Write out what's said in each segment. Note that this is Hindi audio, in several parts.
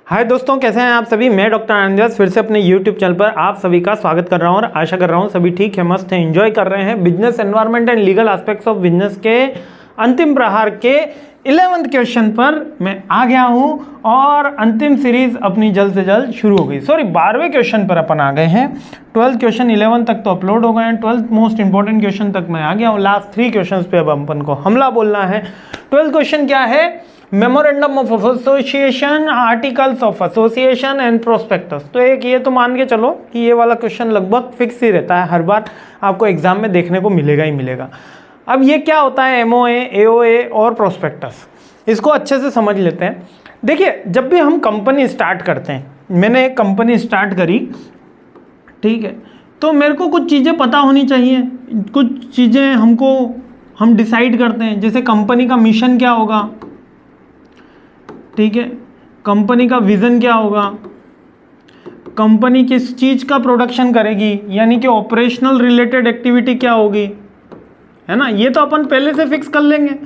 हाय दोस्तों, कैसे हैं आप सभी। मैं डॉक्टर आनंद फिर से अपने YouTube चैनल पर आप सभी का स्वागत कर रहा हूं और आशा कर रहा हूं सभी ठीक है, मस्त हैं, एंजॉय कर रहे हैं। Business environment and legal aspects of business के अंतिम प्रहार के 11वें क्वेश्चन पर मैं आ गया हूं और अंतिम सीरीज अपनी जल्द से जल्द शुरू हो गई। 12वें क्वेश्चन पर अपन आ गए हैं। 12th क्वेश्चन 11 तक तो अपलोड हो गए हैं। 12th मोस्ट इंपॉर्टेंट क्वेश्चन तक मैं आ गया हूँ। लास्ट 3 क्वेश्चन पे अब अपन को हमला बोलना है। 12th क्वेश्चन क्या है? Memorandum of association, articles of association and prospectus. तो एक ये तो मान के चलो कि ये वाला क्वेश्चन लगभग फिक्स ही रहता है, हर बार आपको एग्जाम में देखने को मिलेगा ही मिलेगा। अब ये क्या होता है एमओए, एओए और प्रोस्पेक्टस, इसको अच्छे से समझ लेते हैं। देखिए, जब भी हम कंपनी स्टार्ट करते हैं, मैंने एक कंपनी स्टार्ट करी, ठीक है, तो मेरे को कुछ चीज़ें पता होनी चाहिए, कुछ चीज़ें हम डिसाइड करते हैं। जैसे कंपनी का मिशन क्या होगा, ठीक है, कंपनी का विजन क्या होगा, कंपनी किस चीज़ का प्रोडक्शन करेगी, यानी कि ऑपरेशनल रिलेटेड एक्टिविटी क्या होगी, है ना। ये तो अपन पहले से फिक्स कर लेंगे।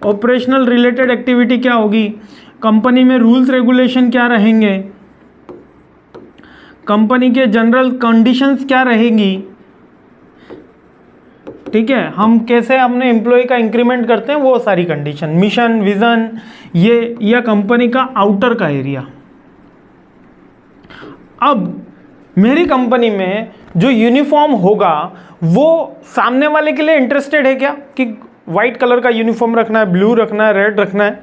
ऑपरेशनल रिलेटेड एक्टिविटी क्या होगी, कंपनी में रूल्स रेगुलेशन क्या रहेंगे, कंपनी के जनरल कंडीशंस क्या रहेगी, ठीक है, हम कैसे अपने एम्प्लॉय का इंक्रीमेंट करते हैं, वो सारी कंडीशन, मिशन, विजन, ये या कंपनी का आउटर का एरिया। अब मेरी कंपनी में जो यूनिफॉर्म होगा वो सामने वाले के लिए इंटरेस्टेड है क्या कि वाइट कलर का यूनिफॉर्म रखना है, ब्लू रखना है, रेड रखना है?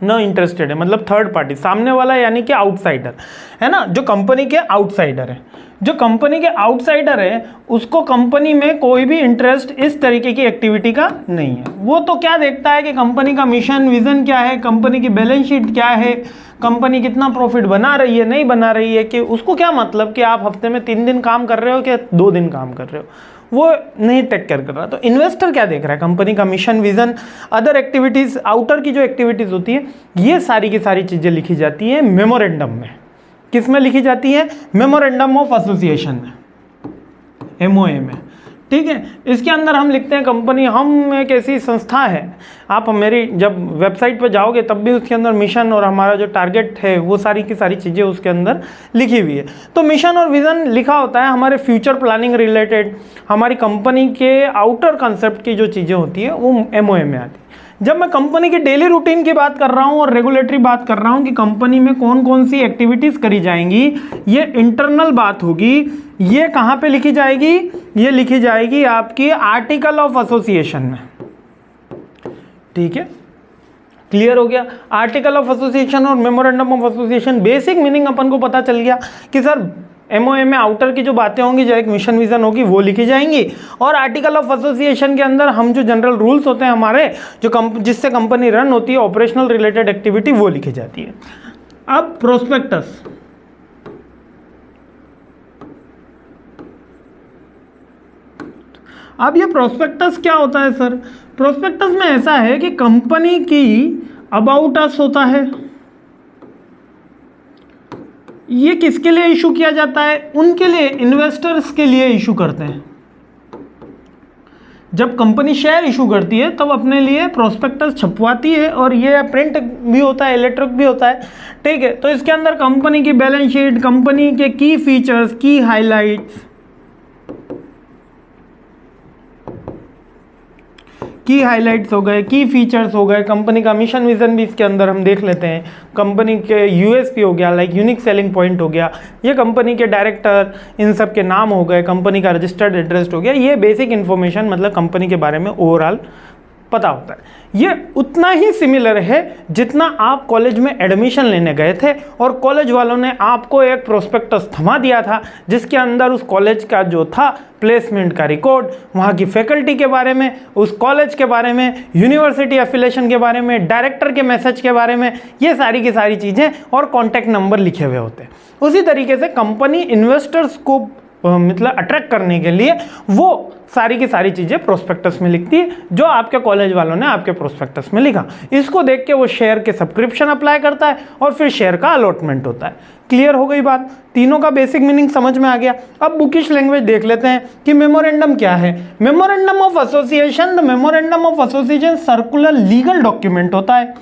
नो इंटरेस्टेड है। मतलब थर्ड पार्टी, सामने वाला यानी कि आउटसाइडर, है ना, जो कंपनी के आउटसाइडर है। जो कंपनी के आउटसाइडर है उसको कंपनी में कोई भी इंटरेस्ट इस तरीके की एक्टिविटी का नहीं है। वो तो क्या देखता है कि कंपनी का मिशन, विजन क्या है, कंपनी की बैलेंस शीट क्या है, कंपनी कितना प्रॉफिट बना रही है, नहीं बना रही है, कि उसको क्या मतलब कि आप हफ्ते में 3 दिन काम कर रहे हो कि 2 दिन काम कर रहे हो, वो नहीं टेक केयर कर रहा। तो इन्वेस्टर क्या देख रहा है, कंपनी का mission, vision, other activities, outer की जो एक्टिविटीज होती है, ये सारी की सारी चीजें लिखी जाती है मेमोरेंडम में। किस में लिखी जाती है? मेमोरेंडम ऑफ एसोसिएशन में, एमओए में, ठीक है। इसके अंदर हम लिखते हैं कंपनी, हम एक ऐसी संस्था है, आप मेरी जब वेबसाइट पर जाओगे तब भी उसके अंदर मिशन और हमारा जो टारगेट है वो सारी की सारी चीज़ें उसके अंदर लिखी हुई है। तो मिशन और विजन लिखा होता है हमारे फ्यूचर प्लानिंग रिलेटेड, हमारी कंपनी के आउटर कंसेप्ट की जो चीज़ें होती है वो एमओए में आती है। जब मैं कंपनी की डेली रूटीन की बात कर रहा हूँ और रेगुलेटरी बात कर रहा हूँ कि कंपनी में कौन कौन सी एक्टिविटीज़ करी जाएंगी, ये इंटरनल बात होगी। ये कहाँ पे लिखी जाएगी? ये लिखी जाएगी आपकी आर्टिकल ऑफ एसोसिएशन में, ठीक है। क्लियर हो गया? आर्टिकल ऑफ एसोसिएशन और memorandum of association, basic meaning अपन को पता चल गया कि सर एमओए में आउटर की जो बातें होंगी, जो एक मिशन विजन होगी, वो लिखी जाएंगी, और आर्टिकल ऑफ एसोसिएशन के अंदर हम जो जनरल रूल्स होते हैं हमारे, जो जिससे कंपनी रन होती है, ऑपरेशनल रिलेटेड एक्टिविटी, वो लिखी जाती है। अब प्रोस्पेक्टस, अब ये प्रोस्पेक्टस क्या होता है सर? प्रोस्पेक्टस में ऐसा है कि कंपनी की अबाउट अस होता है। ये किसके लिए इशू किया जाता है? उनके लिए, इन्वेस्टर्स के लिए इशू करते हैं। जब कंपनी शेयर इशू करती है तब अपने लिए प्रोस्पेक्टस छपवाती है, और ये प्रिंट भी होता है, इलेक्ट्रिक भी होता है, ठीक है। तो इसके अंदर कंपनी की बैलेंस शीट, कंपनी के की फीचर्स, की हाइलाइट्स, की हाइलाइट्स हो गए, की फीचर्स हो गए, कंपनी का मिशन विजन भी इसके अंदर हम देख लेते हैं, कंपनी के यूएसपी हो गया, लाइक यूनिक सेलिंग पॉइंट हो गया, ये कंपनी के डायरेक्टर, इन सब के नाम हो गए, कंपनी का रजिस्टर्ड एड्रेस हो गया। ये बेसिक इन्फॉर्मेशन मतलब कंपनी के बारे में ओवरऑल पता होता है। ये उतना ही सिमिलर है जितना आप कॉलेज में एडमिशन लेने गए थे और कॉलेज वालों ने आपको एक प्रोस्पेक्टस थमा दिया था जिसके अंदर उस कॉलेज का जो था प्लेसमेंट का रिकॉर्ड, वहाँ की फैकल्टी के बारे में, उस कॉलेज के बारे में, यूनिवर्सिटी एफिलिएशन के बारे में, डायरेक्टर के मैसेज के बारे में, ये सारी की सारी चीज़ें और कॉन्टैक्ट नंबर लिखे हुए होते हैं। उसी तरीके से कंपनी इन्वेस्टर्स को मतलब अट्रैक्ट करने के लिए वो सारी की सारी चीज़ें प्रोस्पेक्टस में लिखती है, जो आपके कॉलेज वालों ने आपके प्रोस्पेक्टस में लिखा। इसको देख के वो शेयर के सब्सक्रिप्शन अप्लाई करता है और फिर शेयर का अलॉटमेंट होता है। क्लियर हो गई बात? तीनों का बेसिक मीनिंग समझ में आ गया। अब बुकिश लैंग्वेज देख लेते हैं कि मेमोरेंडम क्या है। Memorandum of association, the memorandum of association circular legal document होता है।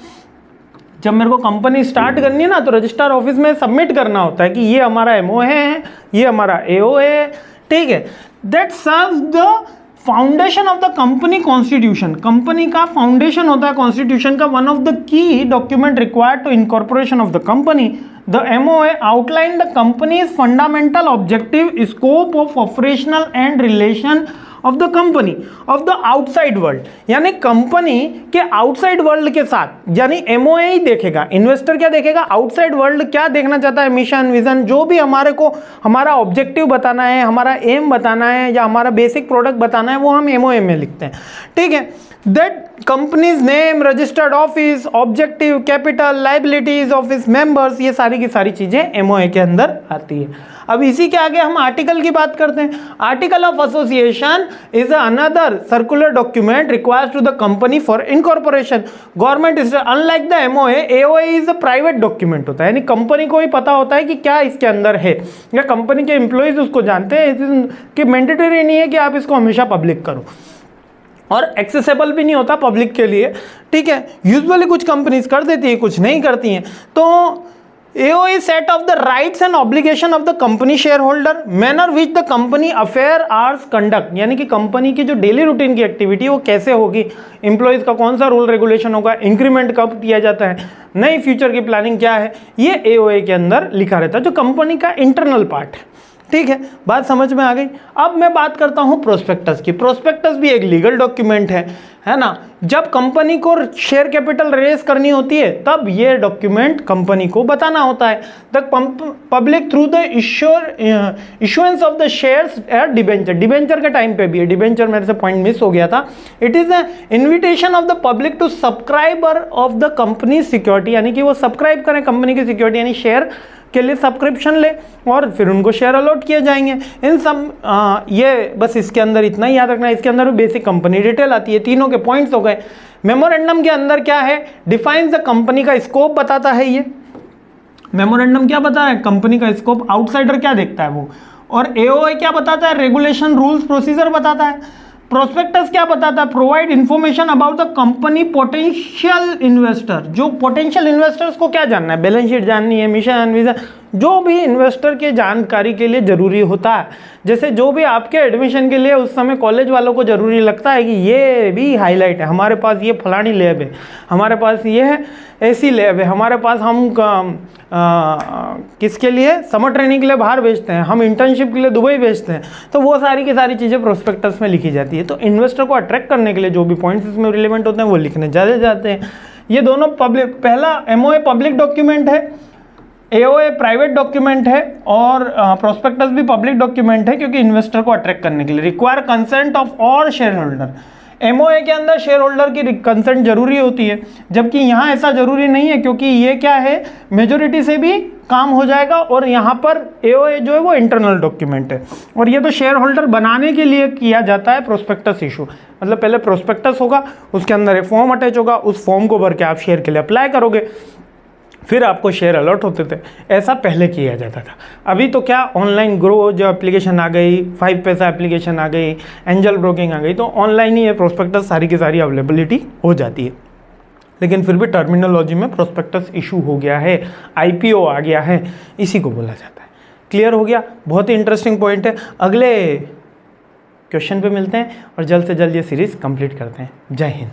जब मेरे को कंपनी स्टार्ट करनी है ना तो रजिस्ट्रार ऑफिस में सबमिट करना होता है कि ये हमारा एमओए है, ये हमारा एओए है, ठीक है। That serves the foundation of the company constitution. Company का फाउंडेशन होता है कॉन्स्टिट्यूशन का। One of the key document required to incorporation of the company, the MOA outline the company's fundamental objective, scope of operational and relation of the company of the outside world. यानी कंपनी के आउटसाइड वर्ल्ड के साथ, यानी एमओए ही देखेगा। इन्वेस्टर क्या देखेगा? आउटसाइड वर्ल्ड क्या देखना चाहता है, मिशन विजन, जो भी हमारे को हमारा ऑब्जेक्टिव बताना है, हमारा एम बताना है या हमारा बेसिक प्रोडक्ट बताना है, वो हम एमओए में लिखते हैं, ठीक है। That companies name, registered office, objective, capital, liabilities of its members, ये सारी की सारी चीजें एमओए के अंदर आती है। अब इसी के आगे हम आर्टिकल की बात करते हैं। Article of association is another circular document required to the company for incorporation. Government is unlike the MOA, AOA is a private document होता है, यानी कंपनी को ही पता होता है कि क्या इसके अंदर है, या कंपनी के एम्प्लॉइज उसको जानते हैं कि मैंडेटरी नहीं है कि आप इसको हमेशा पब्लिक करो, और एक्सेसिबल भी नहीं होता पब्लिक के लिए, ठीक है। यूजुअली कुछ कंपनीज कर देती है, कुछ नहीं करती हैं। तो AOA set of the rights and obligation of the company shareholder, manner which the company affair are conduct, यानी कि कंपनी की जो डेली रूटीन की एक्टिविटी वो कैसे होगी, एम्प्लॉइज का कौन सा रूल रेगुलेशन होगा, इंक्रीमेंट कब किया जाता है, नई फ्यूचर की प्लानिंग क्या है, ये AOA के अंदर लिखा रहता है, जो कंपनी का इंटरनल पार्ट है, ठीक है। बात समझ में आ गई। अब मैं बात करता हूं प्रोस्पेक्टस की। प्रोस्पेक्टस भी एक लीगल डॉक्यूमेंट है ना। जब कंपनी को शेयर कैपिटल रेज करनी होती है तब ये डॉक्यूमेंट कंपनी को बताना होता है। The public through the insurance of the shares at debenture. Debenture के टाइम पे भी है, डिबेंचर मेरे से पॉइंट मिस हो गया था। It is a invitation of the public to subscriber of the company security, यानी कि वो सब्सक्राइब करें कंपनी की सिक्योरिटी, यानी शेयर के लिए सब्सक्रिप्शन ले और फिर उनको शेयर अलॉट किए जाएंगे। इन सब ये बस इसके अंदर इतना ही याद रखना है। इसके अंदर बेसिक कंपनी डिटेल आती है। तीनों के पॉइंट्स हो गए। मेमोरेंडम के अंदर क्या है? डिफाइंस द कंपनी का स्कोप बताता है। ये मेमोरेंडम क्या बता रहा है? कंपनी का स्कोप। आउटसाइडर क्या देखता है वो। और एओए क्या बताता है? रेगुलेशन, रूल्स, प्रोसीजर बताता है। प्रोस्पेक्टस क्या बताता है? Provide information about the company potential investor. जो पोटेंशियल इन्वेस्टर्स को क्या जानना है? बैलेंस शीट जाननी है, मिशन विजन, जो भी इन्वेस्टर के जानकारी के लिए जरूरी होता है। जैसे जो भी आपके एडमिशन के लिए उस समय कॉलेज वालों को जरूरी लगता है कि ये भी हाईलाइट है, हमारे पास ये फलानी लैब है, हमारे पास ये है ऐसी लैब है, हमारे पास हम किसके लिए समर ट्रेनिंग के लिए बाहर भेजते हैं, हम इंटर्नशिप के लिए दुबई भेजते हैं, तो वो सारी की सारी चीज़ें प्रोस्पेक्टस में लिखी जाती है। तो इन्वेस्टर को अट्रैक्ट करने के लिए जो भी पॉइंट्स इसमें रिलेवेंट होते हैं वो लिखने ज़्यादा जाते हैं। ये दोनों पब्लिक, पहला एमओए पब्लिक डॉक्यूमेंट है, एओए प्राइवेट डॉक्यूमेंट है, और प्रोस्पेक्टस भी पब्लिक डॉक्यूमेंट है क्योंकि इन्वेस्टर को अट्रैक्ट करने के लिए। Require consent of all share holder. MOA के अंदर शेयर होल्डर की कंसेंट जरूरी होती है, जबकि यहाँ ऐसा जरूरी नहीं है क्योंकि ये क्या है, मेजोरिटी से भी काम हो जाएगा। और यहाँ पर एओए जो है वो इंटरनल डॉक्यूमेंट है, और ये तो शेयर होल्डर बनाने के लिए किया जाता है प्रोस्पेक्टस इशू। मतलब पहले प्रोस्पेक्टस होगा, उसके अंदर एक फॉर्म अटैच होगा, उस फॉर्म को भर के आप शेयर के लिए अप्लाई करोगे, फिर आपको शेयर अलॉट होते थे। ऐसा पहले किया जाता था। अभी तो क्या ऑनलाइन ग्रो जो एप्लीकेशन आ गई, 5 पैसा एप्लीकेशन आ गई, एंजल ब्रोकिंग आ गई, तो ऑनलाइन ही ये प्रोस्पेक्टस सारी की सारी अवेलेबिलिटी हो जाती है। लेकिन फिर भी टर्मिनोलॉजी में प्रोस्पेक्टस इशू हो गया है, आईपीओ आ गया है, इसी को बोला जाता है। क्लियर हो गया? बहुत ही इंटरेस्टिंग पॉइंट है। अगले क्वेश्चन पे मिलते हैं और जल्द से जल्द ये सीरीज कंप्लीट करते हैं। जय हिंद।